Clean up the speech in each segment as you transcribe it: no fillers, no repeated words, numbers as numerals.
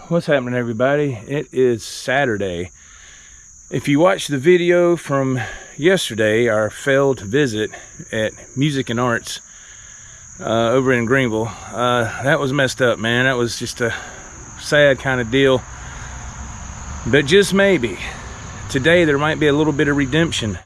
What's happening, everybody? It is Saturday. If you watched the video from yesterday, our failed visit at Music and Arts over in Greenville, that was messed up, man. That was just a sad kind of deal. But just maybe, today there might be a little bit of redemption.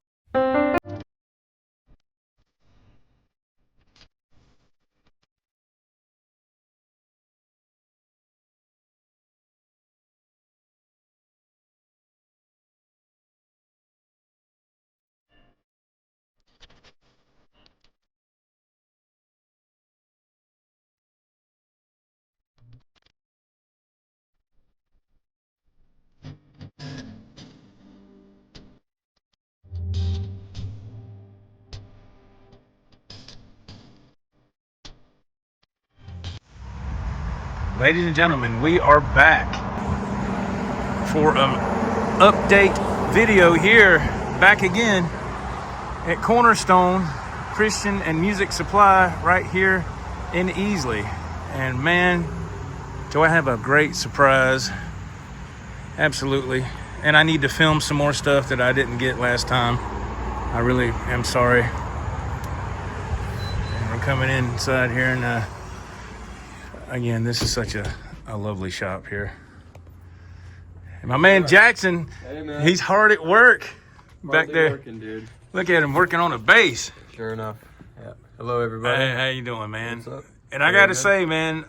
Ladies and gentlemen, we are back for an update video here, back again at Cornerstone Christian and Music Supply right here in Easley. And man, do I have a great surprise. Absolutely. And I need to film some more stuff that I didn't get last time. I really am sorry. And we're coming inside here and again, this is such a lovely shop here. And my man Jackson, hey, man. He's hard at work back there. Working, dude. Look at him working on a bass. Sure enough. Yeah. Hello, everybody. Hey, how you doing, man? What's up? And I got to say, man,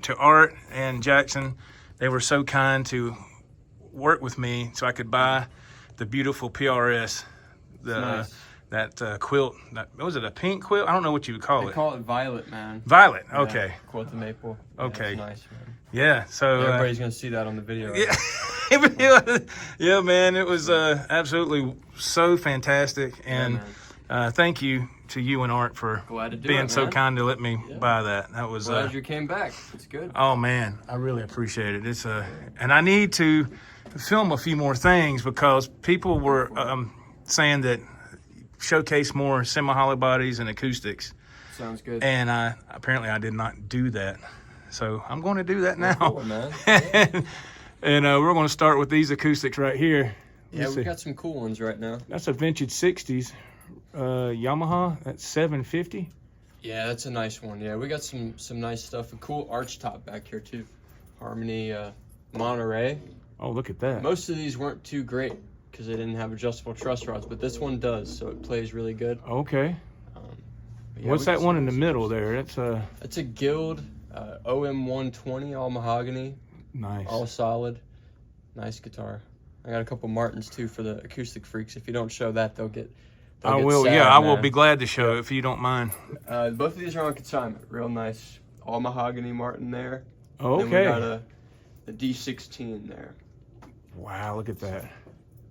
to Art and Jackson, they were so kind to work with me so I could buy the beautiful PRS. Nice. That quilt, was it a pink quilt? I don't know what you would call it. They call it Violet, man. Violet, okay. Yeah, quilt of maple. Okay. Yeah, nice, man. Yeah, so... everybody's going to see that on the video. Yeah, yeah, man, it was absolutely so fantastic. And thank you to you and Art for being so kind to let me buy that. That was... Glad you came back. It's good. Oh, man, I really appreciate it. It's and I need to film a few more things because people were saying that showcase more semi-hollow bodies and acoustics. Sounds good. And apparently I did not do that. So I'm going to do that now. Cool, man. And we're going to start with these acoustics right here. Yeah, we got some cool ones right now. That's a vintage 60s Yamaha. That's 750. Yeah, that's a nice one. Yeah, we got some nice stuff. A cool arch top back here too. Harmony Monterey. Oh, look at that. Most of these weren't too great because they didn't have adjustable truss rods, but this one does, so it plays really good. Okay. Yeah, what's that one in the middle there? That's a Guild OM 120, all mahogany. Nice. All solid. Nice guitar. I got a couple Martins too for the acoustic freaks. If you don't show that, they'll get I will. sad, yeah, I will man. be glad to show if you don't mind. Both of these are on consignment. Real nice. All mahogany Martin there. Okay. And we got a D16 there. Wow, look at that.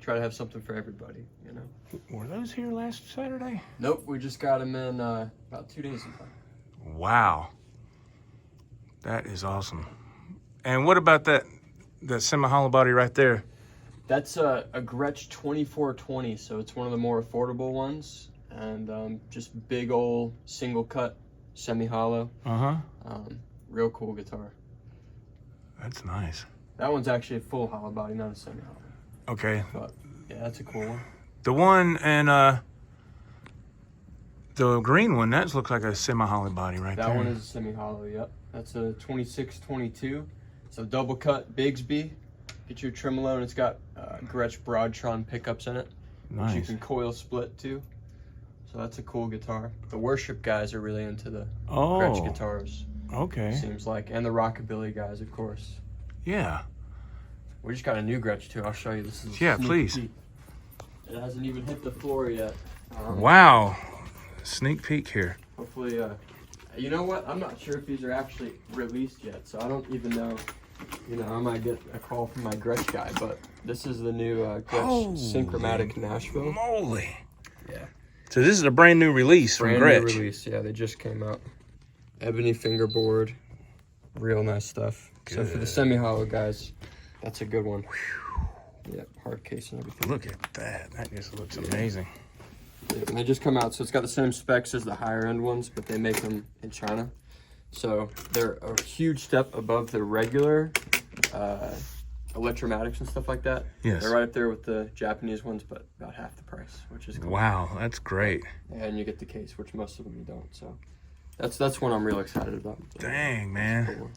Try to have something for everybody, you know. Were those here last Saturday? Nope, we just got them in about 2 days ago. Wow. That is awesome. And what about that semi-hollow body right there? That's a Gretsch 2420, so it's one of the more affordable ones. And just big old single cut, semi-hollow. Uh-huh. Real cool guitar. That's nice. That one's actually a full hollow body, not a semi-hollow. Okay. But yeah, that's a cool one. The one and the green one, that looks like a semi-hollow body right there. That one is a semi-hollow, yep. That's a 2622. It's a double cut Bigsby. Get your tremolo, and it's got Gretsch Broadtron pickups in it. Nice. Which you can coil split too. So that's a cool guitar. The worship guys are really into the Gretsch guitars. Okay. Seems like, and the rockabilly guys, of course. Yeah. We just got a new Gretsch too. I'll show you. This is please. peek. It hasn't even hit the floor yet. Wow. Sneak peek here. Hopefully, you know what? I'm not sure if these are actually released yet, so I don't even know. You know, I might get a call from my Gretsch guy, but this is the new Gretsch Synchromatic Nashville. Moly. Yeah. So this is a brand new release from Gretsch. Brand new release, yeah. They just came out. Ebony fingerboard. Real nice stuff. Good. So for the semi-hollow guys, that's a good one. Yeah, hard case and everything. Look at that. That just looks amazing. Yeah, and they just come out, so it's got the same specs as the higher end ones, but they make them in China. So they're a huge step above the regular electromatics and stuff like that. Yes. They're right up there with the Japanese ones, but about half the price, which is cool. Wow, that's great. And you get the case, which most of them you don't. So that's one I'm real excited about. Dang, man. Cool.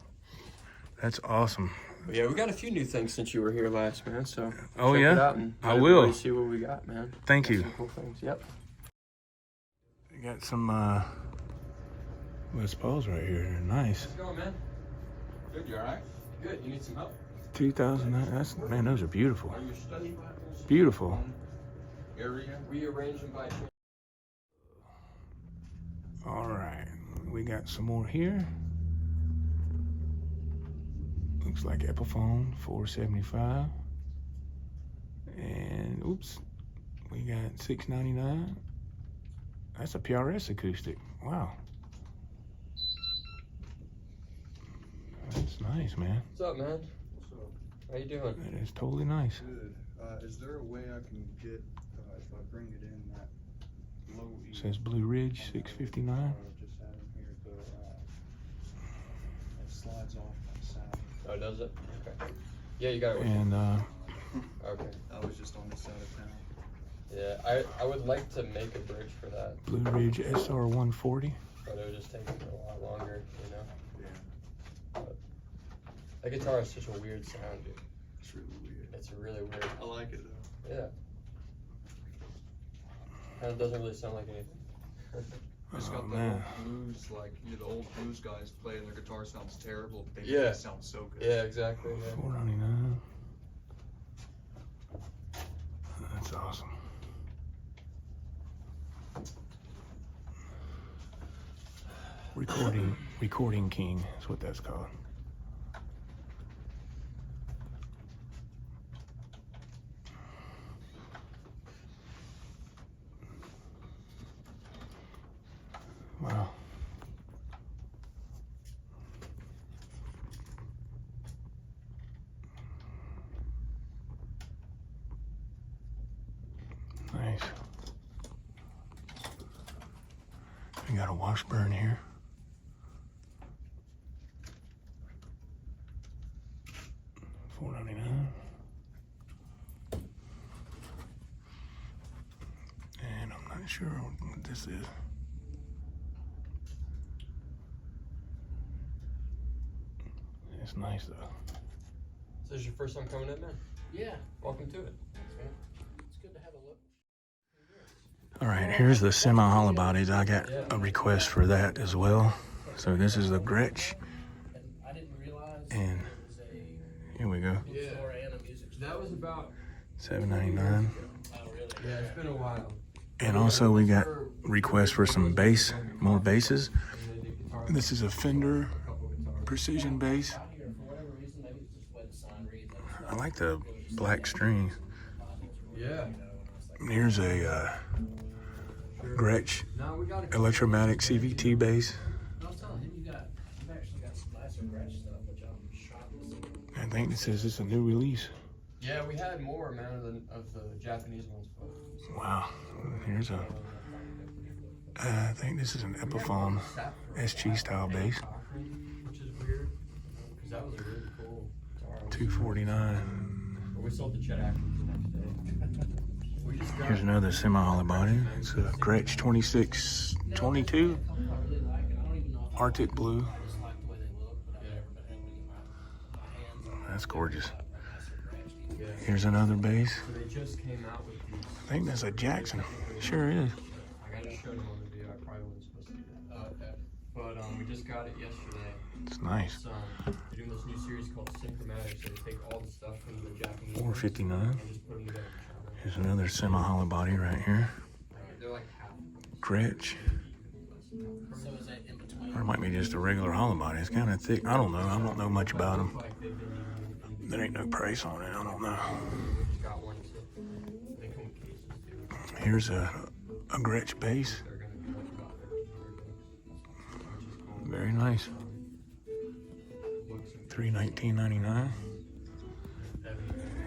That's awesome. But yeah, we got a few new things since you were here last, man. So oh check yeah, it out and I let will everybody see what we got, man. Thank you. Some cool things. Yep. We got some Les Pauls right here. They're nice. How's it going, man? Good. You all right? Good. You need some help? 2009. That's, man, those are beautiful. Are your study Bibles? Beautiful. Area. We arrange them by. All right, we got some more here. Looks like Epiphone, $475. And oops, we got $699. That's a PRS acoustic. Wow. That's nice, man. What's up, man? What's up? How you doing? That is totally nice. Good. Is there a way I can get, if I bring it in, that low E? It says Blue Ridge, $659. Just had them here, it slides off my side. Oh, does it? Okay. Yeah, you got it. And Okay. I was just on this side of town. Yeah, I would like to make a bridge for that, Blue Ridge SR140. but it would just take a lot longer, you know? Yeah. But that guitar has such a weird sound, dude. It's really weird. It's really weird. I like it though. Yeah. And it doesn't really sound like anything. It's Oh, got the man. old blues, like, you know, the old blues guys play and their guitar sounds terrible, but they Yeah. make it sound so good. Yeah, exactly. Yeah. $499. That's awesome. Recording King is what that's called. Wow. Nice. We got a Washburn here. $4.99. And I'm not sure what this is. It's nice though. So this is your first time coming in, man? Yeah. Welcome to it. Thanks, man. It's good to have a look. All right, here's the semi-hollow bodies. I got a request for that as well. So this is the Gretsch, And I didn't realize and it was a here we go, bookstore and a music store. That was about. $7.99. Oh, really? Yeah, it's been a while. And also we got requests for some bass, more basses. This is a Fender Precision bass. Out here, for whatever reason, maybe it's just the way the sign reads. I like the black strings. Yeah. And here's a Gretsch No, we got Electromatic CVT bass. I was telling him you've actually got some nicer Gretsch stuff, which I'm shocked to see. I think this says it's a new release. Yeah, we had more, man, of the Japanese ones. Wow. Here's a, I think this is an Epiphone SG style bass. Which is weird, because that was a really cool guitar. $249. But we sold the Chet Atkins the next day. We just got Here's another semi-hollow body. It's a Gretsch 2622 I really like it. I don't even know if Arctic Blue. I just like the way they look, but I've never been able to get my hands on That's gorgeous. a nicer Gretsch. Here's another bass. So they just came out with these. I think that's a Jackson. Sure is. I just showed them on the video. I probably wasn't supposed to do that. Okay. But we just got it yesterday. It's nice. It's, they're doing this new series called Synchromatic. So they take all the stuff from the Japanese ones $459. and just put them together. Here's another semi-hollow body right here. They're like half. Gretsch. So is that in between? Or it might be just a regular hollow body. It's kind of thick. I don't know. I don't know much about them. Like they've been using. There ain't no price on it. I don't know. Just got one too. They come with cases too. Here's a Gretsch bass. They're gonna be much better. Which is cool. Very nice. $319.99.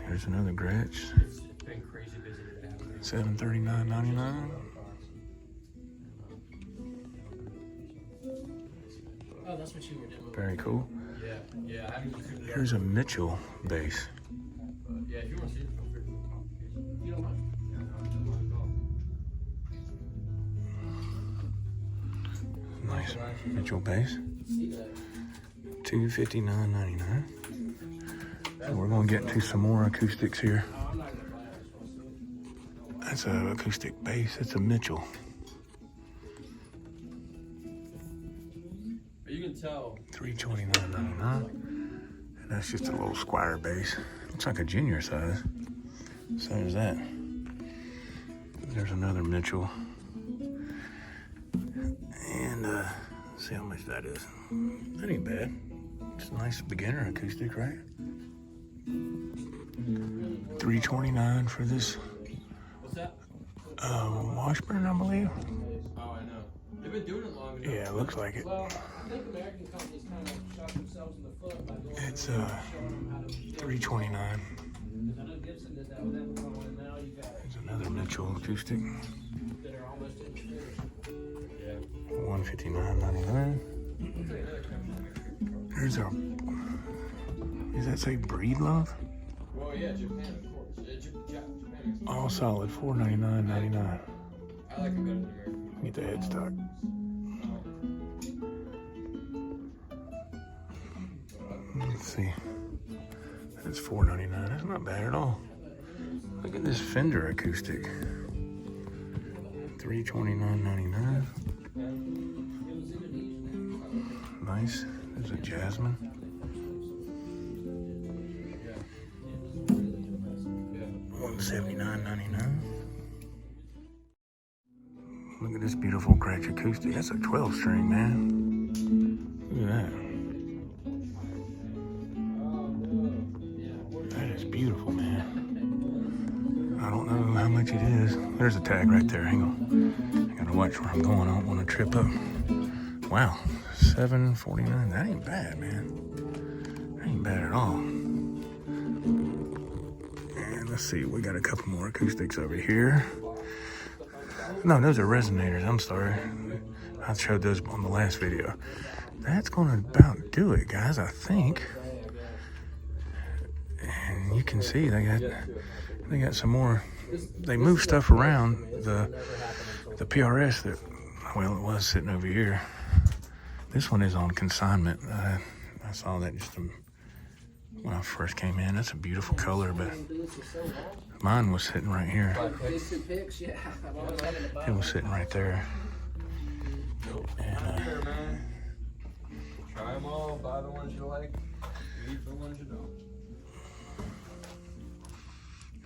Here's another Gretsch. It's been crazy busy today. $739.99. Oh, that's what you two were demoing. Very cool. Yeah, I haven't tuned it up. Here's a Mitchell bass. But yeah, if you want to see it, feel free to talk. You don't mind? Yeah, I don't mind at all. Nice Mitchell bass. See that? $259.99. So we're gonna get to some more acoustics here. Oh, I'm not gonna buy it. I just want to see it. That's an acoustic bass. It's a Mitchell. But you can tell. $329.99. And that's just a little Squire bass. Looks like a junior size. So there's that. There's another Mitchell. And let's see how much that is. That ain't bad. It's a nice beginner acoustic, right? $329 for this What's that? Washburn, I believe. Oh, I know. They've been doing it long enough. Yeah, it looks like it. Well, I think American companies kind of shot themselves in the foot by going It's showing them how to $329. I know Gibson did that with Amazon, and now you got There's another Mitchell acoustic. that are almost in the finish. Yeah. $159.99. There's our. Does that say Breed Love? Well, yeah, Japan, of course. Japan. All solid, $499.99. I like it better than American. Get the headstock. Let's see. That's $499. That's not bad at all. Look at this Fender acoustic. $329.99. Nice. There's a Jasmine. $179.99. Look at this beautiful Gretsch acoustic. That's a 12-string, man. Look at that. That is beautiful, man. I don't know how much it is. There's a tag right there. Hang on. I gotta watch where I'm going. I don't want to trip up. Wow, $749. That ain't bad, man. That ain't bad at all. And let's see, we got a couple more acoustics over here. No, those are resonators. I'm sorry. I showed those on the last video. That's gonna about do it, guys, I think. And you can see they got some more. They move stuff around. The PRS that, well, it was sitting over here. This one is on consignment. I saw that just when I first came in. That's a beautiful color, but mine was sitting right here. It was sitting right there. And try them all, buy the ones you like, leave the ones you don't.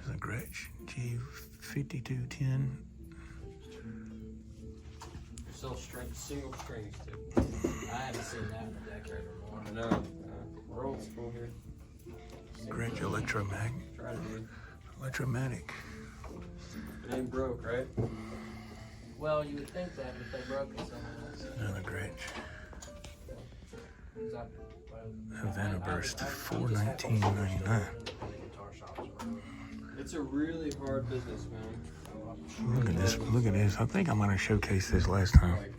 there's a Gretsch G5210. Still single strings too. I haven't seen that in a decade or more. I know. We're old school here. Gretsch Electromag. Try to do. Electromatic. It ain't broke, right? Well, you would think that if they broke it somehow. Another Gretsch. Havana Burst, $419.99. It's a really hard business, man. Look at this. Look at this. I think I might have showcased this last time. Like,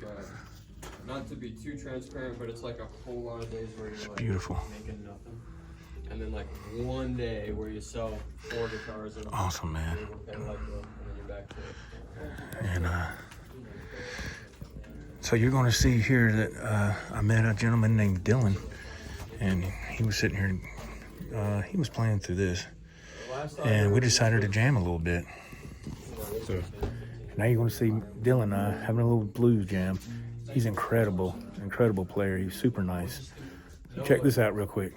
not to be too transparent, but it's like a whole lot of days where you're like Beautiful. making nothing, and then like one day where you sell 4 guitars and Awesome, man. and then you're back to it. And so you're going to see here that I met a gentleman named Dylan, and he was sitting here. He was playing through this, and we decided to jam a little bit. So now you're going to see Dylan and I having a little blues jam. He's incredible player. He's super nice. So check this out real quick.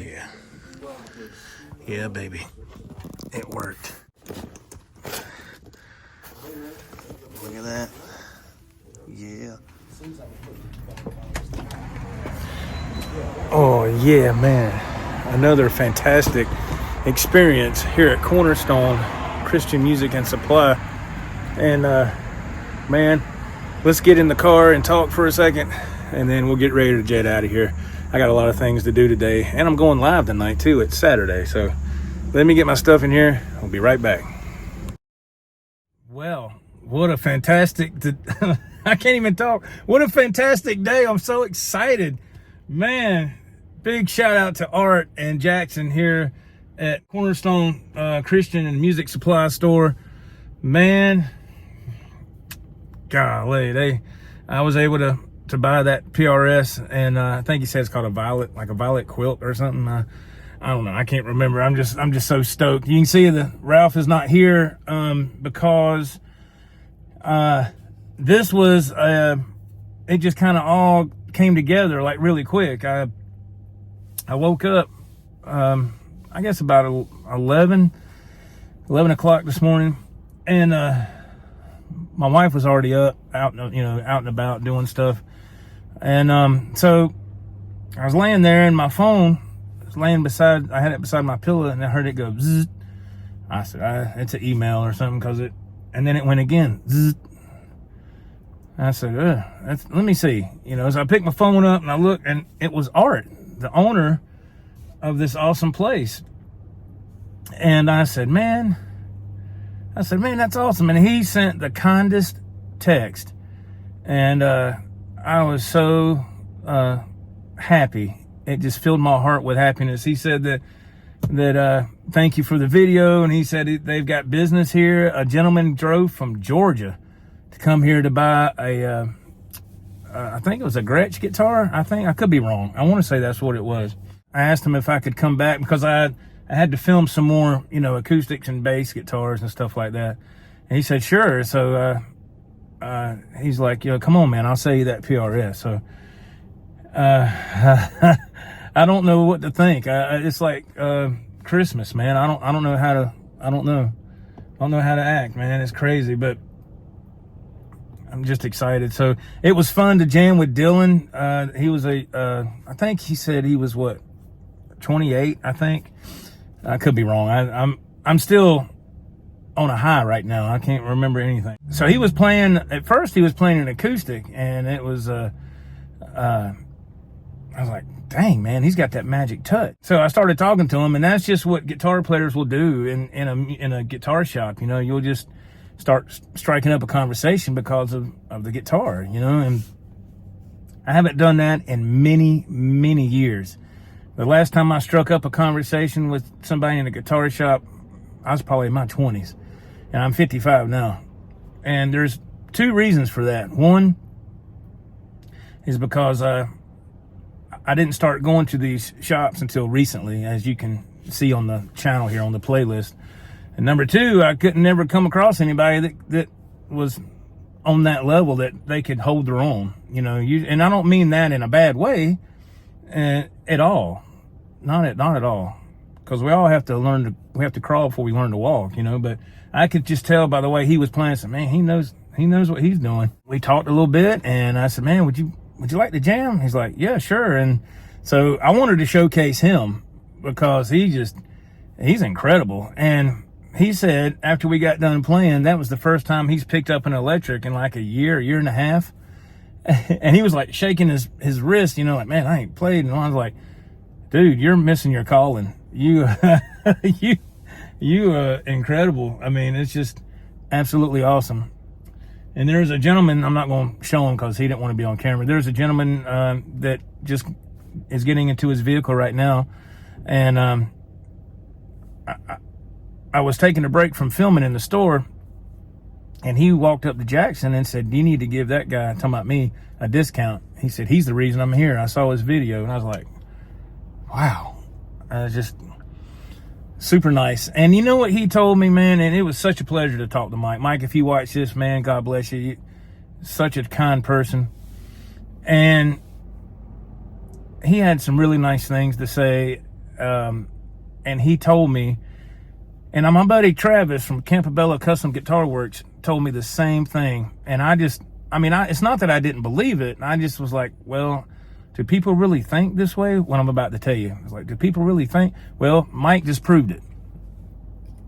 yeah. Yeah, baby. It worked. Look at that. Yeah. Oh, yeah, man. Another fantastic experience here at Cornerstone Christian Music and Supply. And, man, let's get in the car and talk for a second, and then we'll get ready to jet out of here. I got a lot of things to do today, and I'm going live tonight, too. It's Saturday, so let me get my stuff in here. I'll be right back. Well, what a fantastic... I can't even talk. What a fantastic day. I'm so excited. Man, big shout out to Art and Jackson here at Cornerstone Christian and Music Supply Store. Man, golly, I was able to buy that PRS, and I think he said it's called a violet quilt or something. I don't know. I can't remember. I'm just so stoked. You can see that Ralph is not here because this was it just kind of all came together like really quick. I woke up I guess about 11 o'clock this morning, and my wife was already up, out and about doing stuff. And so I was laying there, and my phone was laying I had it beside my pillow, and I heard it go zzz. I said, it's an email or something, and then it went again. Zzz. I said, let me see. So I picked my phone up and I looked, and it was Art, the owner of this awesome place. And I said, man, that's awesome. And he sent the kindest text. And I was so happy. It just filled my heart with happiness. He said that thank you for the video. And he said they've got business here. A gentleman drove from Georgia to come here to buy I think it was a Gretsch guitar. I could be wrong. I want to say that's what it was. I asked him if I could come back because I had to film some more, acoustics and bass guitars and stuff like that. And he said, sure. So he's like, come on, man, I'll sell you that PRS. So I don't know what to think. It's like Christmas, man. I don't know how to act, man. It's crazy, but I'm just excited. So it was fun to jam with Dylan. He was I think he said he was 28, I think. I could be wrong. I'm still on a high right now. I can't remember anything. So he was playing, at first he was playing an acoustic, and it was, I was like, dang, man, he's got that magic touch. So I started talking to him, and that's just what guitar players will do in a guitar shop. You'll just start striking up a conversation because of the guitar, and I haven't done that in many, many years. The last time I struck up a conversation with somebody in a guitar shop, I was probably in my 20s, and I'm 55 now. And there's two reasons for that. One is because I didn't start going to these shops until recently, as you can see on the channel here on the playlist. And number two, I couldn't never come across anybody that was on that level that they could hold their own, and I don't mean that in a bad way at all. Not at all. Because we all have to we have to crawl before we learn to walk, but I could just tell by the way he was playing, so man, he knows what he's doing. We talked a little bit, and I said, man, would you like to jam? He's like, yeah, sure. And so I wanted to showcase him because he's incredible. And he said after we got done playing, that was the first time he's picked up an electric in like a year and a half. And he was like shaking his wrist, like, man, I ain't played. And I was like, dude, you're missing your calling. You incredible. I mean, it's just absolutely awesome. And there's a gentleman, I'm not going to show him because he didn't want to be on camera. There's a gentleman that just is getting into his vehicle right now. And I was taking a break from filming in the store, and he walked up to Jackson and said, do you need to give that guy, talking about me, a discount? He said, he's the reason I'm here. I saw his video, and I was like, wow. Just super nice. And you know what he told me, man? And it was such a pleasure to talk to Mike. Mike, if you watch this, man, God bless you. You're such a kind person. And he had some really nice things to say. and he told me, and my buddy Travis from Campobello Custom Guitar Works told me the same thing. And it's not that I didn't believe it. I just was like, well, do people really think this way? What I'm about to tell you. It's like, do people really think? Well, Mike just proved it.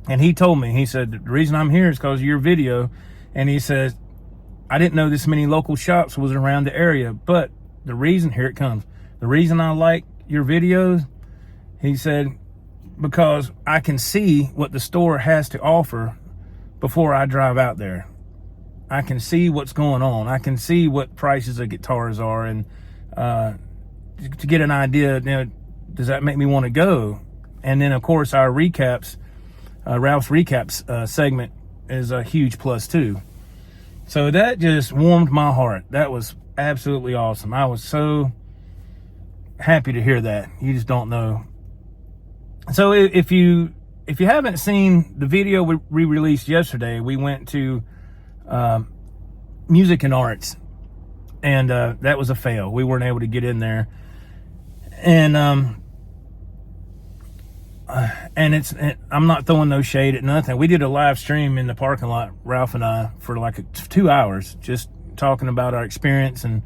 And he told me, he said, the reason I'm here is because of your video. And he says, I didn't know this many local shops was around the area, but the reason, here it comes. The reason I like your videos, he said, because I can see what the store has to offer before I drive out there. I can see what's going on. I can see what prices of guitars are, and to get an idea, does that make me want to go? And then, of course, our recaps, Ralph's recaps segment is a huge plus too. So that just warmed my heart. That was absolutely awesome. I was so happy to hear that. You just don't know. So if you haven't seen the video we released yesterday, we went to Music and Arts, and that was a fail. We weren't able to get in there, and I'm not throwing no shade at nothing. We did a live stream in the parking lot, Ralph and I, for like 2 hours, just talking about our experience, and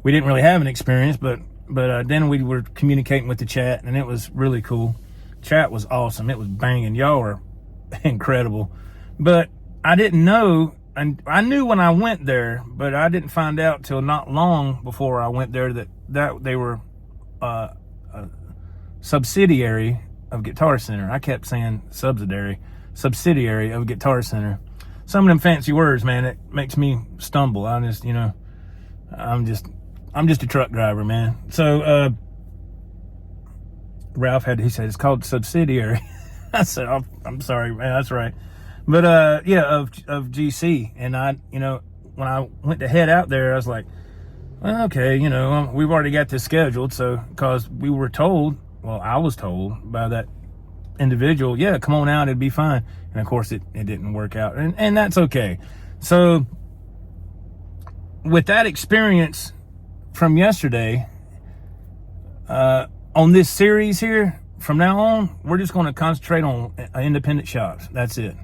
we didn't really have an experience, but then we were communicating with the chat, and it was really cool. Chat was awesome. It was banging. Y'all were incredible. But I didn't know, and I knew when I went there, but I didn't find out till not long before I went there that they were a subsidiary of Guitar Center. I kept saying subsidiary of Guitar Center. Some of them fancy words, man, it makes me stumble. I'm just a truck driver, man. So Ralph he said it's called subsidiary. I said, oh, I'm sorry, man, that's right. But yeah, of GC. And when I went to head out there, I was like, well, okay, we've already got this scheduled. So, because we were told, well, I was told by that individual, yeah, come on out, it'd be fine. And of course it didn't work out, and that's okay. So with that experience from yesterday, on this series here, from now on, we're just going to concentrate on independent shops. That's it.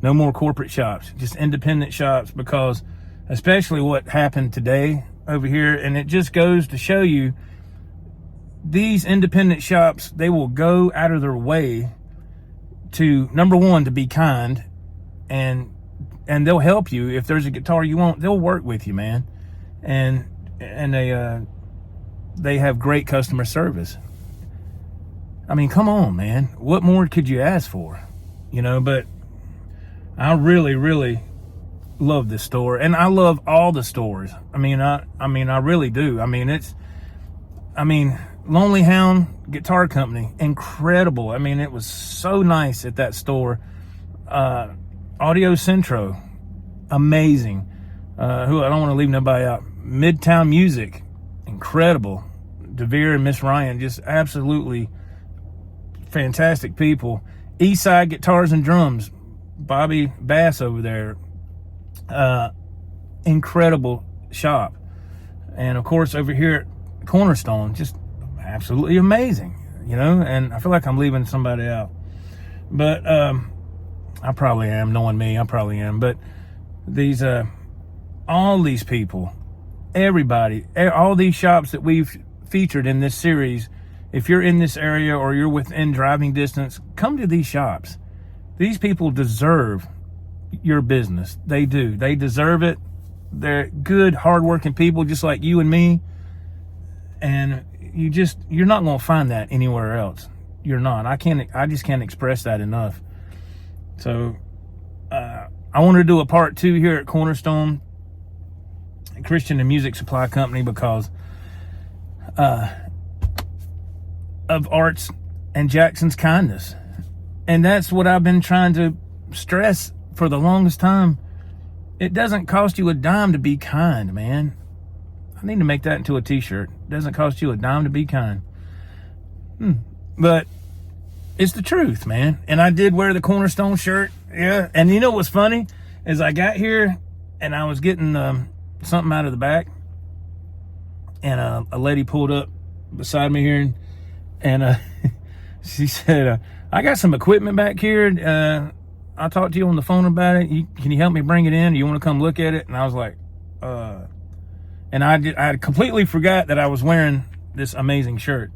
No more corporate shops, just independent shops, because especially what happened today over here, and it just goes to show you, these independent shops, they will go out of their way to, number one, to be kind, and they'll help you. If there's a guitar you want, they'll work with you, man. And they have great customer service. I mean, come on, man. What more could you ask for? But I really, really love this store, and I love all the stores. I really do. Lonely Hound Guitar Company, incredible. It was so nice at that store. Audio Centro, amazing. Who I don't want to leave nobody out. Midtown Music, incredible. DeVere and Miss Ryan, just absolutely fantastic people. Eastside Guitars and Drums, Bobby Bass over there, incredible shop. And of course over here at Cornerstone, just absolutely amazing, and I feel like I'm leaving somebody out, but I probably am. Knowing me, I probably am. But these all these people, everybody, all these shops that we've featured in this series, if you're in this area or you're within driving distance, come to these shops. These people deserve your business. They do. They deserve it. They're good, hardworking people just like you and me, and you're not going to find that anywhere else. You're not. I just can't express that enough. So I want to do a part 2 here at Cornerstone Christian and Music Supply Company, because of Art's and Jackson's kindness. And that's what I've been trying to stress for the longest time. It doesn't cost you a dime to be kind, man. I need to make that into a t-shirt. It doesn't cost you a dime to be kind. But it's the truth, man. And I did wear the Cornerstone shirt. Yeah. And you know what's funny? Is I got here and I was getting something out of the back. And a lady pulled up beside me here. And she said, I got some equipment back here. I'll talk to you on the phone about it. Can you help me bring it in? Or you want to come look at it? And I was like, and I completely forgot that I was wearing this amazing shirt.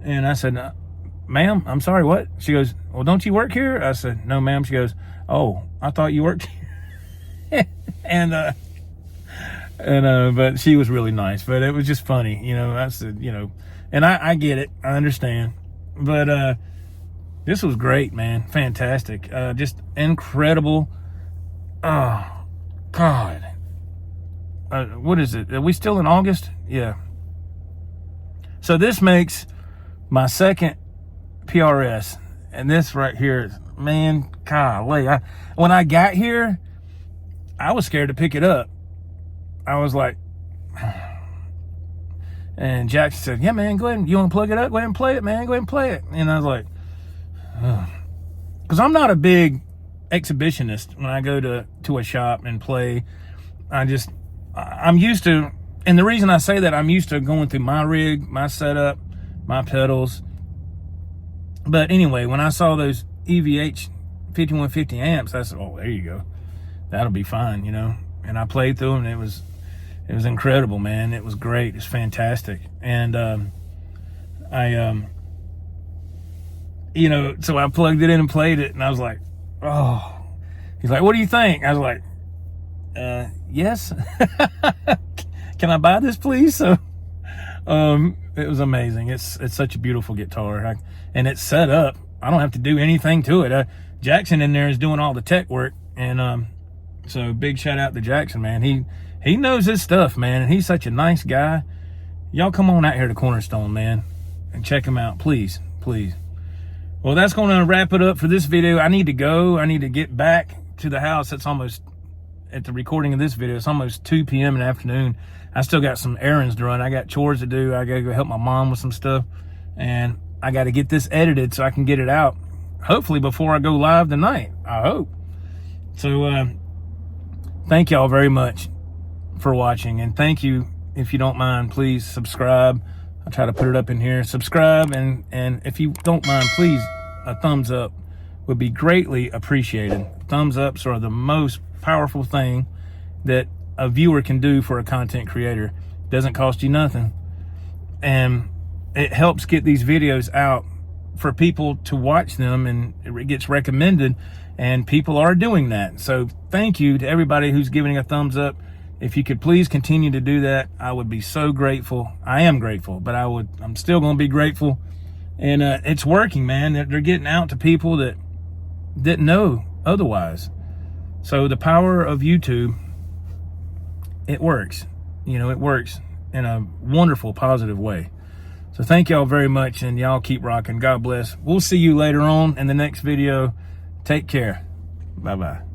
And I said, ma'am, I'm sorry, what? She goes, well, don't you work here? I said, no, ma'am. She goes, oh, I thought you worked here. But she was really nice. But it was just funny, you know. I said, you know, and I get it. I understand. But this was great, man. Fantastic. Just incredible. Oh, God. What is it? Are we still in August? Yeah. So this makes my second PRS. And this right here, man, golly. When I got here, I was scared to pick it up. I was like, and Jackson said, yeah, man, go ahead. You want to plug it up? Go ahead and play it, man. Go ahead and play it. And I was like, because I'm not a big exhibitionist when I go to a shop and play. I'm used to, and the reason I say that, I'm used to going through my rig, my setup, my pedals. But anyway, when I saw those EVH 5150 amps, I said, oh, there you go. That'll be fine, you know. And I played through them, and it was incredible, man. It was great. It's fantastic. And you know, so I plugged it in and played it, and I was like, oh. He's like, what do you think? I was like, yes. Can I buy this, please? So it was amazing. It's such a beautiful guitar. And it's set up. I don't have to do anything to it. Jackson in there is doing all the tech work. And so big shout out to Jackson, man. He knows his stuff, man. And he's such a nice guy. Y'all come on out here to Cornerstone, man, and check him out, please, please. Well, that's going to wrap it up for this video. I need to go. I need to get back to the house. It's almost, at the recording of this video, it's almost 2 p.m. in the afternoon. I still got some errands to run. I got chores to do. I got to go help my mom with some stuff. And I got to get this edited so I can get it out, hopefully before I go live tonight. I hope. So thank y'all very much for watching. And thank you, if you don't mind, please subscribe. I'll try to put it up in here. Subscribe, and if you don't mind, please, a thumbs up would be greatly appreciated. Thumbs ups are the most powerful thing that a viewer can do for a content creator. Doesn't cost you nothing. And it helps get these videos out for people to watch them, and it gets recommended, and people are doing that. So thank you to everybody who's giving a thumbs up. If you could please continue to do that, I would be so grateful. I am grateful, but I'm still going to be grateful. And it's working, man. They're getting out to people that didn't know otherwise. So the power of YouTube, it works. You know, it works in a wonderful, positive way. So thank y'all very much, and y'all keep rocking. God bless. We'll see you later on in the next video. Take care. Bye-bye.